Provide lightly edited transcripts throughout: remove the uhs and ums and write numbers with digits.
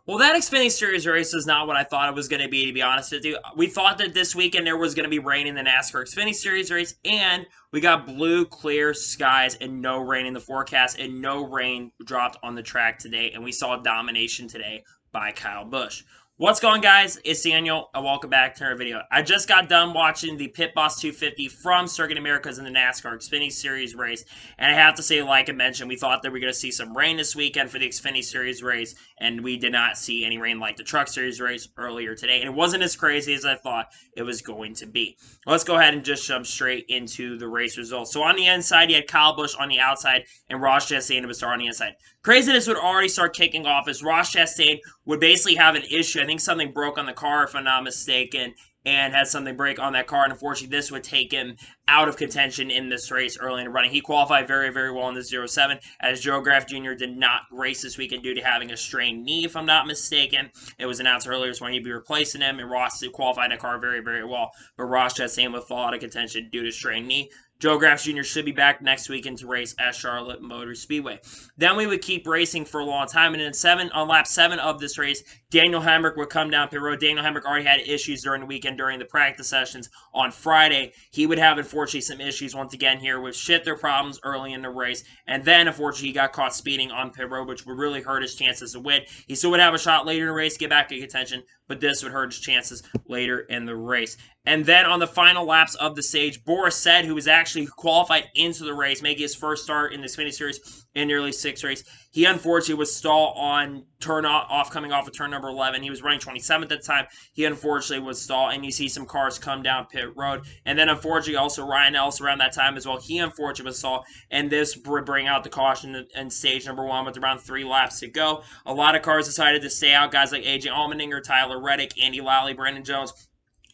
Well, that Xfinity Series race is not what I thought it was going to be honest with you. We thought that this weekend there was going to be rain in the NASCAR Xfinity Series race, and we got blue, clear skies and no rain in the forecast, and no rain dropped on the track today, and we saw domination today by Kyle Busch. What's going on, guys? It's Daniel, and welcome back to our video. I just got done watching the Pit Boss 250 from Circuit Americas in the NASCAR Xfinity Series race, and I have to say, like I mentioned, we thought that we were going to see some rain this weekend for the Xfinity Series race, and we did not see any rain like the Truck Series race earlier today, and it wasn't as crazy as I thought it was going to be. Let's go ahead and just jump straight into the race results. So on the inside, you had Kyle Busch on the outside, and Ross Chastain was on the inside. Craziness would already start kicking off as Ross Chastain would basically have an issue. I think something broke on the car, if I'm not mistaken, and had something break on that car, and unfortunately this would take him out of contention in this race early in the running. He qualified very, very well in the 07, as Joe Graf Jr. did not race this weekend due to having a strained knee, if I'm not mistaken. It was announced earlier when he'd be replacing him, and Ross qualified that car very, very well, but Ross Chastain would fall out of contention due to strained knee. Joe Graf Jr. should be back next weekend to race at Charlotte Motor Speedway. Then we would keep racing for a long time, and on lap 7 of this race, Daniel Hemrick would come down pit road. Daniel Hemrick already had issues during the weekend during the practice sessions on Friday. He would have, unfortunately, some issues once again here with their problems early in the race, and then, unfortunately, he got caught speeding on pit road, which would really hurt his chances to win. He still would have a shot later in the race, get back in contention, but this would hurt his chances later in the race. And then on the final laps of the stage, Boris Said, who was actually qualified into the race, making his first start in the Xfinity Series in nearly 6 race, he unfortunately was stalled on coming off of turn number 11. He was running 27th at the time. He unfortunately was stalled, and you see some cars come down pit road. And then unfortunately also Ryan Ellis around that time as well. He unfortunately was stalled, and this would bring out the caution in stage number 1 with around 3 laps to go. A lot of cars decided to stay out. Guys like AJ Allmendinger, Tyler Reddick, Andy Lally, Brandon Jones.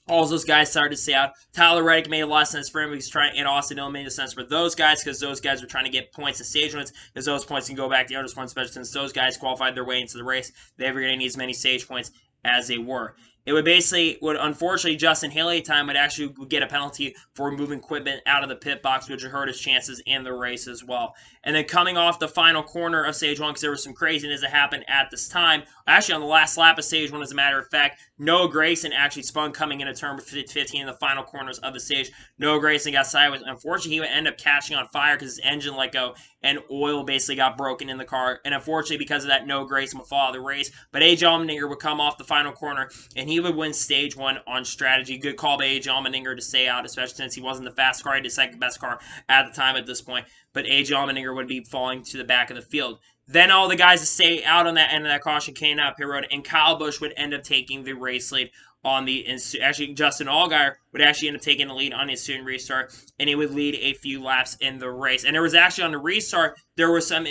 All those guys started to stay out. Tyler Reddick made a lot of sense for him. And Austin Dillon made sense for those guys because those guys were trying to get points and stage wins because those points can go back to the other points, especially since those guys qualified their way into the race. They were going to need as many stage points as they were. It would unfortunately, Justin Haley at the time would actually get a penalty for removing equipment out of the pit box, which would hurt his chances in the race as well. And then coming off the final corner of stage 1, because there was some craziness that happened at this time, actually on the last lap of stage 1, as a matter of fact, Noah Gragson actually spun coming into turn 15 in the final corners of the stage. Noah Gragson got sideways. Unfortunately, he would end up catching on fire because his engine let go and oil basically got broken in the car. And unfortunately, because of that, Noah Gragson would fall out of the race. But AJ Allmendinger would come off the final corner, and he would win stage 1 on strategy. Good call by AJ Allmendinger to stay out, especially since he wasn't the fast car. He had the second best car at the time at this point. But AJ Allmendinger would be falling to the back of the field. Then all the guys that stay out on that end of that caution came out pit road, and Kyle Busch would end up taking the race lead on the actually Justin Allgaier would actually end up taking the lead on his soon restart, and he would lead a few laps in the race. And there was actually on the restart there was some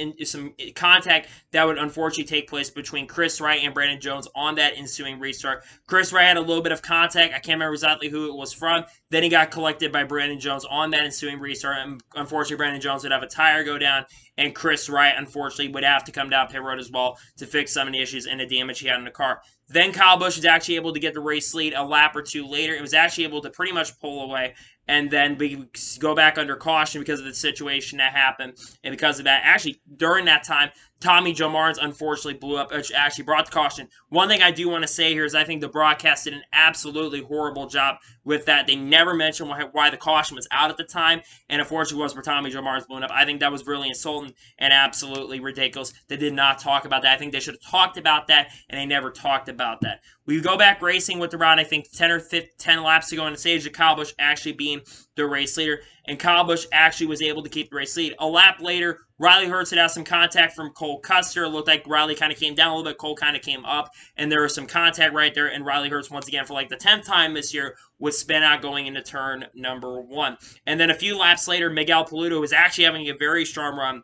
contact that would unfortunately take place between Chris Wright and Brandon Jones on that ensuing restart. Chris Wright had a little bit of contact. I can't remember exactly who it was from. Then he got collected by Brandon Jones on that ensuing restart, and unfortunately Brandon Jones would have a tire go down, and Chris Wright unfortunately would have to come down pit road as well to fix some of the issues and the damage he had in the car. Then Kyle Busch was actually able to get the race lead a lap or 2 later. It was actually able to pretty much pull away, and then we go back under caution because of the situation that happened. And because of that, actually, during that time, Tommy Joe Martins unfortunately blew up, which actually brought the caution. One thing I do want to say here is I think the broadcast did an absolutely horrible job with that. They never mentioned why the caution was out at the time, and unfortunately was for Tommy Joe Martins blowing up. I think that was really insulting and absolutely ridiculous. They did not talk about that. I think they should have talked about that, and they never talked about that. We go back racing with around, I think, 10 laps to go on the stage of Kyle Busch actually being the race leader, and Kyle Busch actually was able to keep the race lead. A lap later, Riley Herbst had some contact from Cole Custer. It looked like Riley kind of came down a little bit. Cole kind of came up, and there was some contact right there, and Riley Herbst, once again, for like the 10th time this year, would spin out going into turn number 1. And then a few laps later, Miguel Paludo was actually having a very strong run,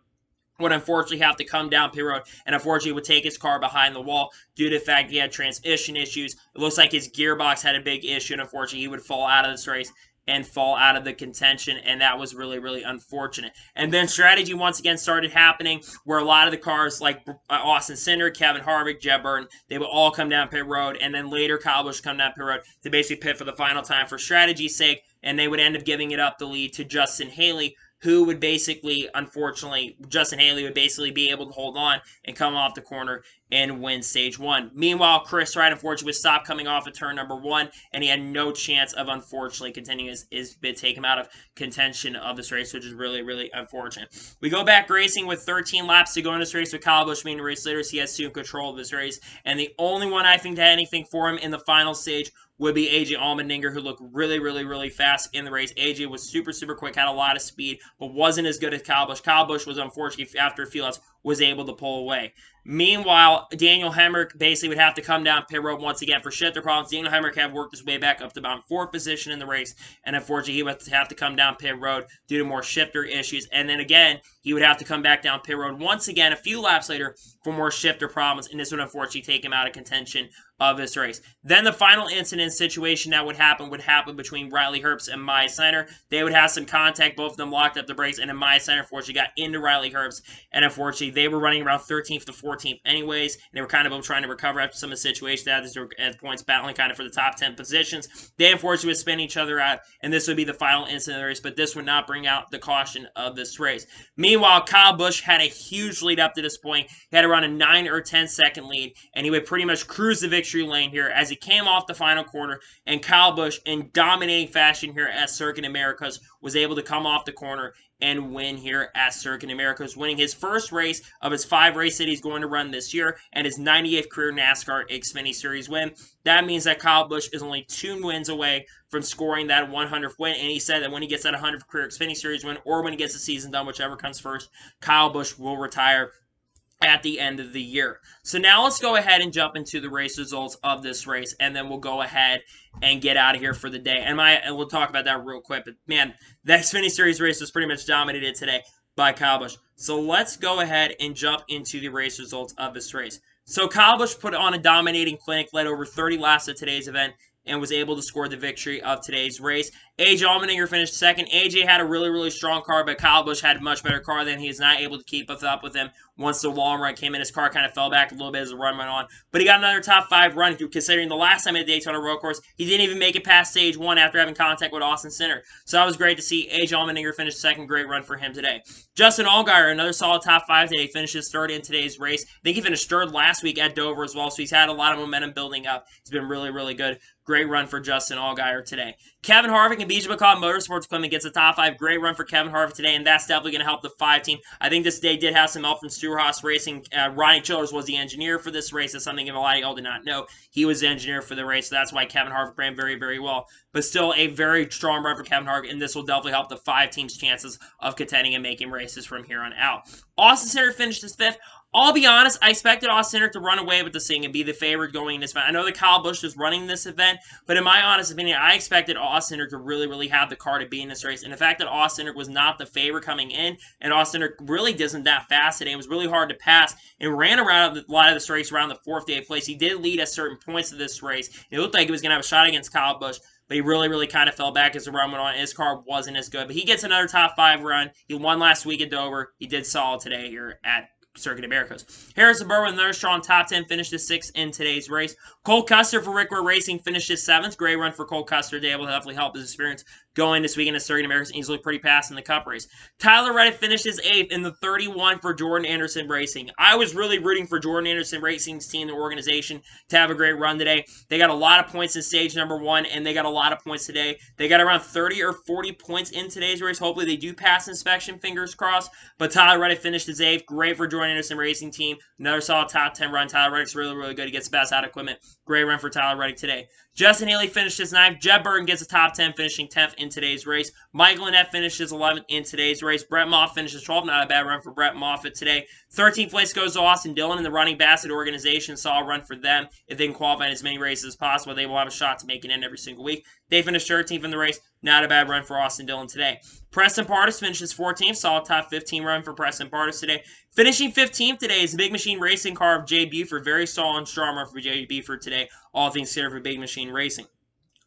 would unfortunately have to come down pit road and unfortunately would take his car behind the wall due to the fact he had transmission issues. It looks like his gearbox had a big issue, and unfortunately he would fall out of this race and fall out of the contention, and that was really, really unfortunate. And then strategy once again started happening where a lot of the cars like Austin Cindric, Kevin Harvick, Jeb Burton, they would all come down pit road, and then later Kyle Busch come down pit road to basically pit for the final time for strategy's sake, and they would end up giving it up the lead to Justin Haley, who would basically, unfortunately, Justin Haley would basically be able to hold on and come off the corner and win stage 1. Meanwhile, Chris Wright, unfortunately, was stopped coming off of turn number 1, and he had no chance of, unfortunately, continuing his bid, take him out of contention of this race, which is really, really unfortunate. We go back racing with 13 laps to go in this race with Kyle Busch being the race leader, so he has assumed control of this race, and the only one I think that had anything for him in the final stage would be AJ Allmendinger, who looked really, really, really fast in the race. AJ was super, super quick, had a lot of speed, but wasn't as good as Kyle Busch. Kyle Busch was, unfortunately, after a few laps, was able to pull away. Meanwhile, Daniel Hemrick basically would have to come down pit road once again for shifter problems. Daniel Hemrick had worked his way back up to about 4th position in the race, and unfortunately, he would have to come down pit road due to more shifter issues. And then again, he would have to come back down pit road once again a few laps later for more shifter problems, and this would unfortunately take him out of contention of this race. Then the final incident situation that would happen between Riley Herbst and Maya Steiner. They would have some contact, both of them locked up the brakes, and then Maya Steiner unfortunately got into Riley Herbst, and unfortunately they were running around 13th to 14th anyways, and they were kind of both trying to recover after some of the situations they had at points battling kind of for the top 10 positions. They unfortunately would spin each other out, and this would be the final incident of the race, but this would not bring out the caution of this race. Meanwhile, Kyle Busch had a huge lead up to this point. He had around a 9 or 10 second lead, and he would pretty much cruise the victory lane here as he came off the final corner, and Kyle Busch, in dominating fashion here at Circuit Americas, was able to come off the corner and win here at Circuit Americas, winning his first race of his 5 races that he's going to run this year, and his 98th career NASCAR Xfinity Series win. That means that Kyle Busch is only 2 wins away from scoring that 100th win, and he said that when he gets that 100th career Xfinity Series win, or when he gets the season done, whichever comes first, Kyle Busch will retire at the end of the year. So now let's go ahead and jump into the race results of this race, and then we'll go ahead and get out of here for the day. And we'll talk about that real quick. But man, the Xfinity Series race was pretty much dominated today by Kyle Busch. So let's go ahead and jump into the race results of this race. So Kyle Busch put on a dominating clinic, led over 30 laps at today's event, and was able to score the victory of today's race. AJ Allmendinger finished second. AJ had a really, really strong car, but Kyle Busch had a much better car than he is not able to keep up with him. Once the long run came in, his car kind of fell back a little bit as the run went on. But he got another top 5 run, considering the last time at the Daytona Road Course, he didn't even make it past stage 1 after having contact with Austin Center. So that was great to see AJ Allmendinger finish second. Great run for him today. Justin Allgaier, another solid top 5 today, finishes third in today's race. I think he finished third last week at Dover as well, so he's had a lot of momentum building up. He's been really, really good. Great run for Justin Allgaier today. Kevin Harvick and BJ McLeod Motorsports Equipment gets a top 5. Great run for Kevin Harvick today, and that's definitely going to help the 5 team. I think this day did have some help from Stewart-Haas Racing. Ronnie Childers was the engineer for this race. That's something a lot of y'all did not know. He was the engineer for the race, so that's why Kevin Harvick ran very, very well. But still a very strong run for Kevin Harvick, and this will definitely help the 5 teams' chances of contending and making races from here on out. Austin Center finished as 5th. I'll be honest, I expected Austin Center to run away with this thing and be the favorite going in this event. I know that Kyle Busch is running this event, but in my honest opinion, I expected Austin Center to really, really have the car to be in this race. And the fact that Austin Center was not the favorite coming in, and Austin Center really isn't that fast today, it was really hard to pass, and ran around a lot of this race around the 4th day of place. He did lead at certain points of this race. It looked like he was going to have a shot against Kyle Busch, but he really, really kind of fell back as the run went on. His car wasn't as good, but he gets another top 5 run. He won last week at Dover. He did solid today here at Circuit Americas. Harrison Burr with another strong top 10, finished his 6th in today's race. Cole Custer for Rick Ware Racing finished his 7th. Great run for Cole Custer today, able to definitely help his experience going this weekend at Circuit Americas, and he's looked pretty fast in the Cup race. Tyler Reddick finished his 8th in the 31 for Jordan Anderson Racing. I was really rooting for Jordan Anderson Racing's team, the organization, to have a great run today. They got a lot of points in stage number 1, and they got a lot of points today. They got around 30 or 40 points in today's race. Hopefully they do pass inspection, fingers crossed. But Tyler Reddick finished his 8th. Great for Jordan Anderson Racing team. Another solid top 10 run. Tyler Reddick's really, really good. He gets the best out of equipment. Great run for Tyler Reddick today. Justin Haley finished his 9th. Jeb Burton gets a top 10, finishing 10th in today's race. Michael Annett finishes 11th in today's race. Brett Moffitt finishes 12th. Not a bad run for Brett Moffitt today. 13th place goes to Austin Dillon, and the Running Bassett organization saw a run for them. If they can qualify in as many races as possible, they will have a shot to make it in every single week. They finished 13th in the race. Not a bad run for Austin Dillon today. Preston Pardus finishes 14th. Solid top 15 run for Preston Pardus today. Finishing 15th today is the Big Machine Racing car of Jay Buford. Very solid and strong run for Jay Buford today. All things considered for Big Machine Racing.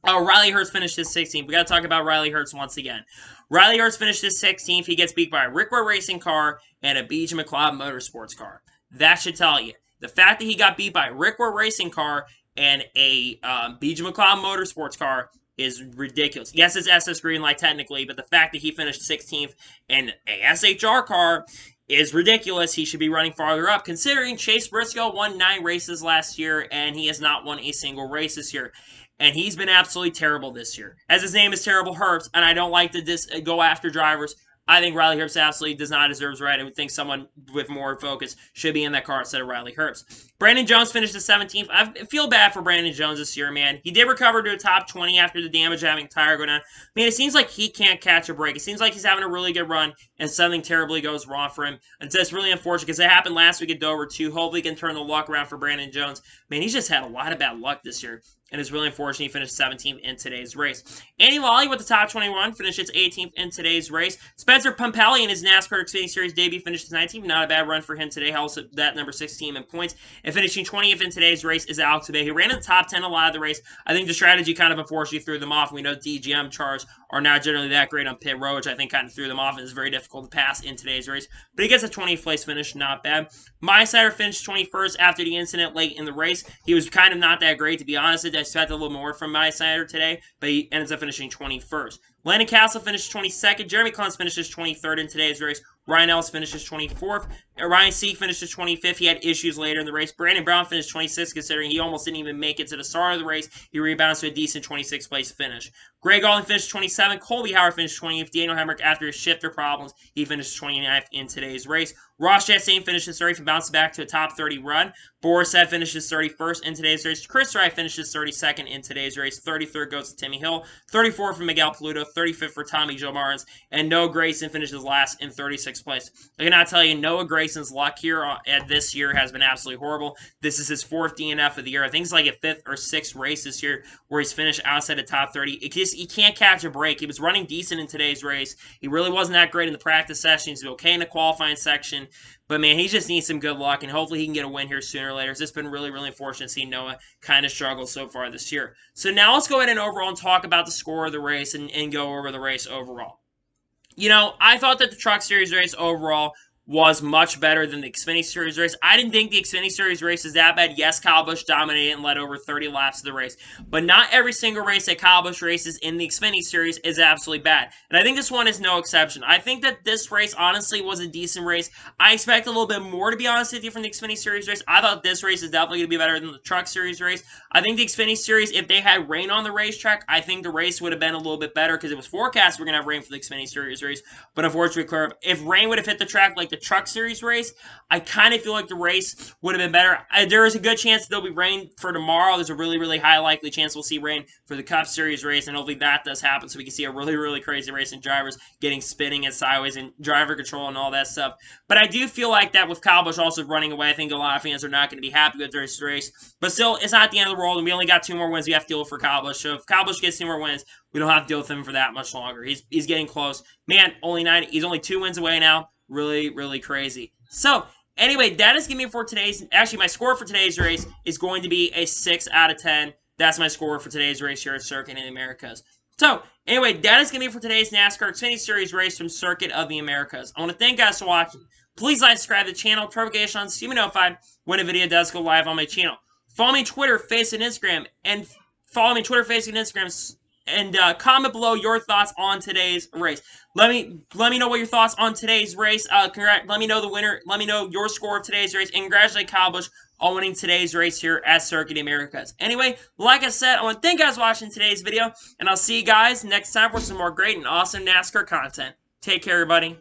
Riley Herbst finished his 16th. We got to talk about Riley Herbst once again. Riley Herbst finished his 16th. He gets beat by a Rick Ware Racing car and a BJ McLeod Motorsports car. That should tell you. The fact that he got beat by a Rick Ware Racing car and a BJ McLeod Motorsports car is ridiculous. Yes, it's SS Greenlight technically, but the fact that he finished 16th in a SHR car is ridiculous. He should be running farther up, considering Chase Briscoe won 9 races last year, and he has not won a single race this year. And he's been absolutely terrible this year. As his name is Terrible Herbst, and I don't like to go after drivers. I think Riley Herbst absolutely does not deserve his right. I would think someone with more focus should be in that car instead of Riley Herbst. Brandon Jones finished the 17th. I feel bad for Brandon Jones this year, man. He did recover to a top 20 after the damage having a tire go down. Man, it seems like he can't catch a break. It seems like he's having a really good run, and something terribly goes wrong for him. It's just really unfortunate because it happened last week at Dover, too. Hopefully, he can turn the luck around for Brandon Jones. Man, he's just had a lot of bad luck this year, and it's really unfortunate he finished 17th in today's race. Andy Lawley with the top 21 finished its 18th in today's race. Spencer Pumpelly in his NASCAR Xfinity Series debut finished his 19th. Not a bad run for him today. Also, that number 16 in points. And finishing 20th in today's race is Alex Abay, who ran in the top 10 a lot of the race. I think the strategy kind of unfortunately threw them off. We know DGM cars are not generally that great on pit road, which I think kind of threw them off, and it's very difficult to pass in today's race. But he gets a 20th place finish, not bad. Mysider finished 21st after the incident late in the race. He was kind of not that great, to be honest. I expected a little more from Mysider today, but he ends up finishing 21st. Landon Castle finished 22nd. Jeremy Clements finishes 23rd in today's race. Ryan Ellis finishes 24th. Ryan Sieg finishes 25th. He had issues later in the race. Brandon Brown finished 26th, considering he almost didn't even make it to the start of the race. He rebounds to a decent 26th place finish. Greg Alling finished 27th. Colby Howard finished 20th. Daniel Hemrick, after his shifter problems, he finished 29th in today's race. Ross Chastain finishes 30th and bounces back to a top 30 run. Boris Said finishes 31st in today's race. Chris Wright finishes 32nd in today's race. 33rd goes to Timmy Hill. 34th for Miguel Paludo. 35th for Tommy Joe Martins. And Noah Gragson finishes last in 36th place. I cannot tell you, Noah Gragson's luck here at this year has been absolutely horrible. This is his 4th DNF of the year. I think it's like a 5th or 6th race this year where he's finished outside the top 30. He can't catch a break. He was running decent in today's race. He really wasn't that great in the practice session. He's okay in the qualifying section. But, man, he just needs some good luck, and hopefully he can get a win here sooner or later. It's just been really, really unfortunate to see Noah kind of struggle so far this year. So now let's go ahead and overall and talk about the score of the race and go over the race overall. You know, I thought that the Truck Series race overall was much better than the Xfinity Series race. I didn't think the Xfinity Series race is that bad. Yes, Kyle Busch dominated and led over 30 laps of the race. But not every single race that Kyle Busch races in the Xfinity Series is absolutely bad. And I think this one is no exception. I think that this race honestly was a decent race. I expect a little bit more, to be honest with you, from the Xfinity Series race. I thought this race is definitely going to be better than the Truck Series race. I think the Xfinity Series, if they had rain on the racetrack, I think the race would have been a little bit better because it was forecast we're going to have rain for the Xfinity Series race. But unfortunately, if rain would have hit the track like the Truck Series race, I kind of feel like the race would have been better. There is a good chance there'll be rain for tomorrow. There's a really, really high likely chance we'll see rain for the Cup Series race, and hopefully that does happen so we can see a really, really crazy race and drivers getting spinning and sideways and driver control and all that stuff. But I do feel like that with Kyle Busch also running away, I think a lot of fans are not going to be happy with this race. But still, it's not the end of the world, and we only got 2 more wins we have to deal with for Kyle Busch. So if Kyle Busch gets 2 more wins, we don't have to deal with him for that much longer. He's getting close. Man, he's only 2 wins away now. Really, really crazy. So, anyway, that is giving me for today's... Actually, my score for today's race is going to be a 6 out of 10. That's my score for today's race here at Circuit of the Americas. So, anyway, that is going to be for today's NASCAR Xfinity Series race from Circuit of the Americas. I want to thank you guys for watching. Please like, subscribe to the channel, turn notifications so you be notified when a video does go live on my channel. Follow me on Twitter, Facebook, and Instagram. And follow me on Twitter, Facebook, and Instagram. And comment below your thoughts on today's race. Let me know what your thoughts on today's race. Let me know the winner. Let me know your score of today's race. And congratulate Kyle Busch on winning today's race here at Circuit of the Americas. Anyway, like I said, I want to thank you guys for watching today's video. And I'll see you guys next time for some more great and awesome NASCAR content. Take care, everybody.